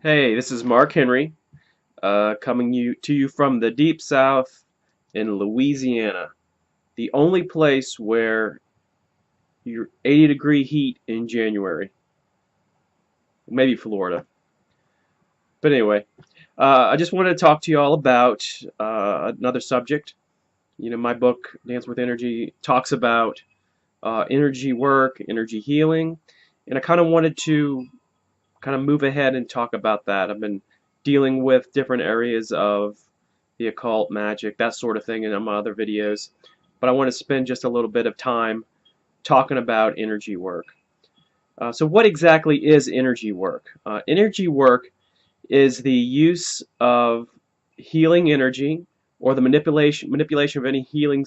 Hey, this is Mark Henry, to you from the deep south in Louisiana, the only place where you're 80-degree heat in January. Maybe Florida. But anyway, I just wanted to talk to you all about another subject. My book, Dance with Energy, talks about energy work, energy healing, and I kind of wanted to kind of move ahead and talk about that. I've been dealing with different areas of the occult, magic, that sort of thing in my other videos, but I want to spend just a little bit of time talking about energy work. So what exactly is energy work? Energy work is the use of healing energy or the manipulation of any healing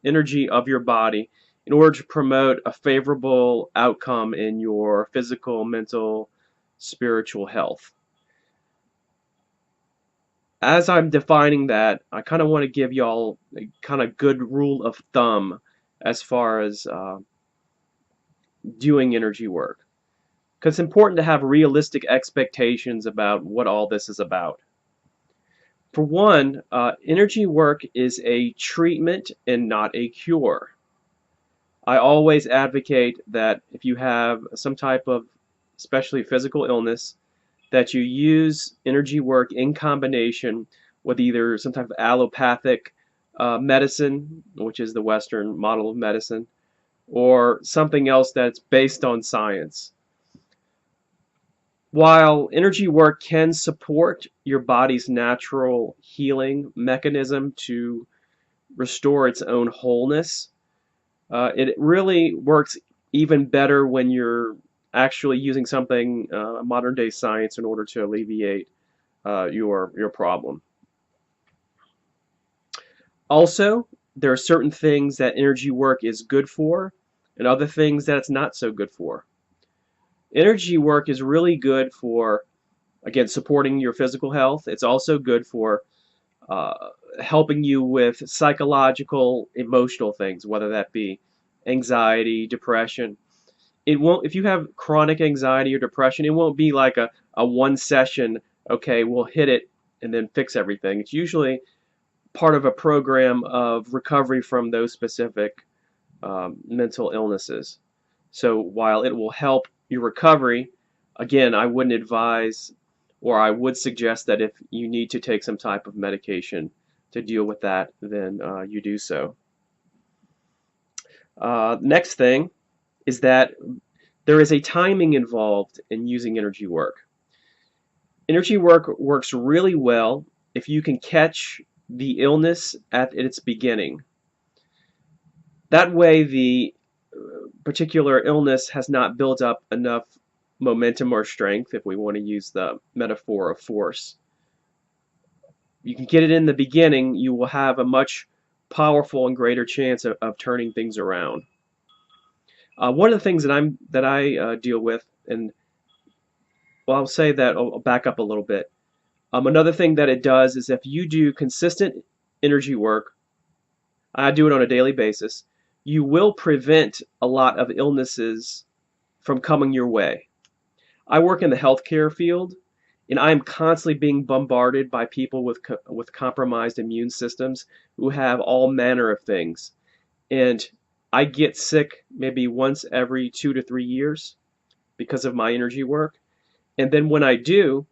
energy of your body in order to promote a favorable outcome in your physical, mental, spiritual health. As I'm defining that, I kind of want to give y'all a kind of good rule of thumb as far as doing energy work. Because it's important to have realistic expectations about what all this is about. For one, energy work is a treatment and not a cure. I always advocate that if you have some type of, especially physical illness, that you use energy work in combination with either some type of allopathic medicine, which is the Western model of medicine, or something else that's based on science. While energy work can support your body's natural healing mechanism to restore its own wholeness, it really works even better when you're actually using something modern day science in order to alleviate your problem. Also, there are certain things that energy work is good for and other things that it's not so good for. Energy work is really good for, again, supporting your physical health. It's also good for uh, helping you with psychological, emotional things, whether that be anxiety, depression. It won't, if you have chronic anxiety or depression, it won't be like a one session, okay, we'll hit it and then fix everything. It's usually part of a program of recovery from those specific mental illnesses. So while it will help your recovery, again, I wouldn't advise or I would suggest that if you need to take some type of medication to deal with that, then you do so. Next thing is that there is a timing involved in using energy work. Energy work works really well if you can catch the illness at its beginning. That way, the particular illness has not built up enough momentum or strength, if we want to use the metaphor of force. You can get it in the beginning, you will have a much powerful and greater chance of turning things around. One of the things that I deal with, and well, I'll say that I'll back up a little bit. Another thing that it does is if you do consistent energy work, I do it on a daily basis, you will prevent a lot of illnesses from coming your way. I work in the healthcare field, and I am constantly being bombarded by people with compromised immune systems who have all manner of things. And I get sick maybe once every 2 to 3 years because of my energy work. And then when I do,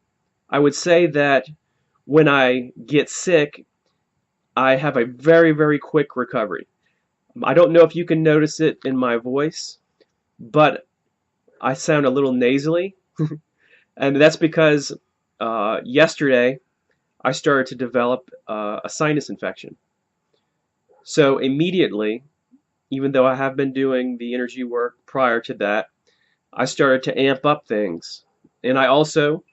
I would say that when I get sick, I have a very, very quick recovery. I don't know if you can notice it in my voice, but I sound a little nasally. And that's because yesterday I started to develop a sinus infection. So immediately, even though I have been doing the energy work prior to that, I started to amp up things. And I also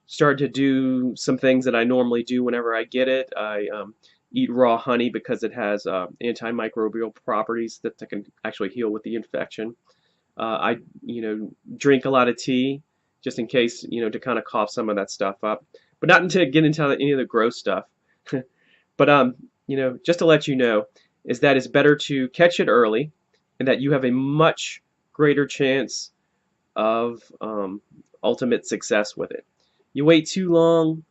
started to do some things that I normally do whenever I get it. I eat raw honey because it has antimicrobial properties that can actually heal with the infection. I, drink a lot of tea just in case, to kind of cough some of that stuff up, but not to get into any of the gross stuff. But just to let you know, is that it's better to catch it early, and that you have a much greater chance of ultimate success with it. You wait too long,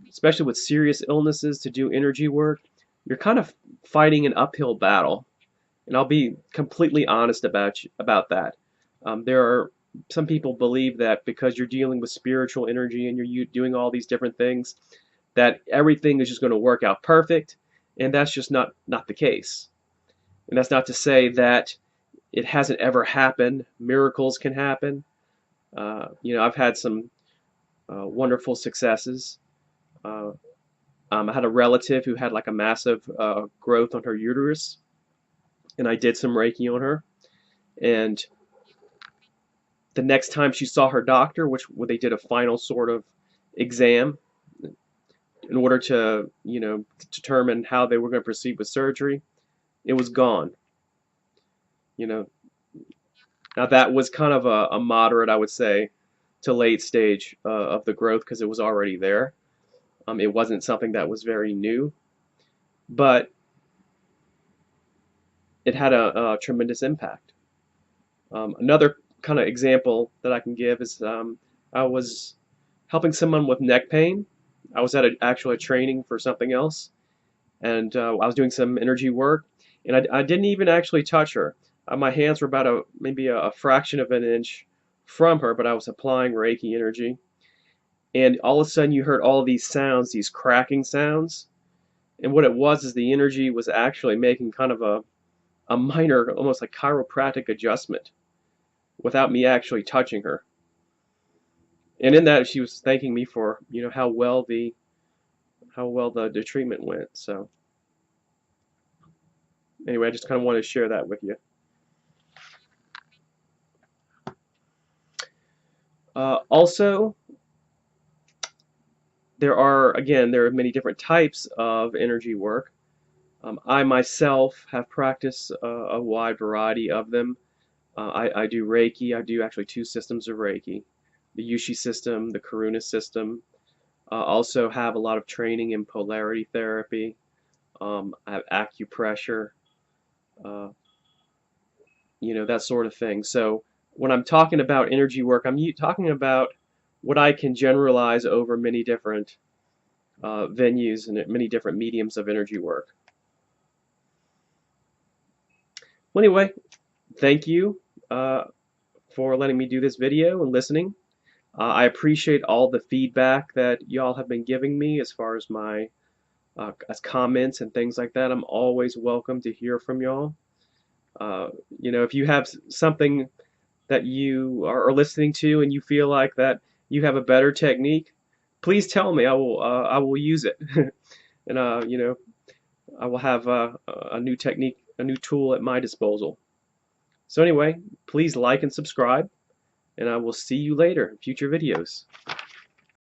especially with serious illnesses, to do energy work, you're kind of fighting an uphill battle. And I'll be completely honest about that. There are some people believe that because you're dealing with spiritual energy and you're doing all these different things, that everything is just going to work out perfect, and that's just not the case. And that's not to say that it hasn't ever happened. Miracles can happen. I've had some wonderful successes. Uh, I had a relative who had like a massive growth on her uterus, and I did some Reiki on her. And the next time she saw her doctor, where they did a final sort of exam in order to, determine how they were going to proceed with surgery, it was gone. You know, now that was kind of a moderate, I would say, to late stage of the growth because it was already there. It wasn't something that was very new, but it had a tremendous impact. Another kind of example that I can give is I was helping someone with neck pain. I was at actually a training for something else, and I was doing some energy work, and I didn't even actually touch her. My hands were about maybe a fraction of an inch from her, but I was applying Reiki energy, and all of a sudden you heard all of these sounds, these cracking sounds, and what it was is the energy was actually making kind of a minor, almost like chiropractic adjustment without me actually touching her. And in that, she was thanking me for how well the treatment went. So anyway, I just kind of wanted to share that with you. Also, there are many different types of energy work. I myself have practiced a wide variety of them. I do Reiki. I do actually two systems of Reiki, the Yushi system, the Karuna system. Also have a lot of training in polarity therapy. I have acupressure, uh, that sort of thing. So when I'm talking about energy work, I'm talking about what I can generalize over many different venues and many different mediums of energy work. Well, anyway, thank you for letting me do this video and listening. I appreciate all the feedback that y'all have been giving me as far as my as comments and things like that. I'm always welcome to hear from y'all. If you have something that you are listening to and you feel like that you have a better technique, please tell me. I will use it, and I will have a new technique, a new tool at my disposal. So anyway, please like and subscribe, and I will see you later in future videos.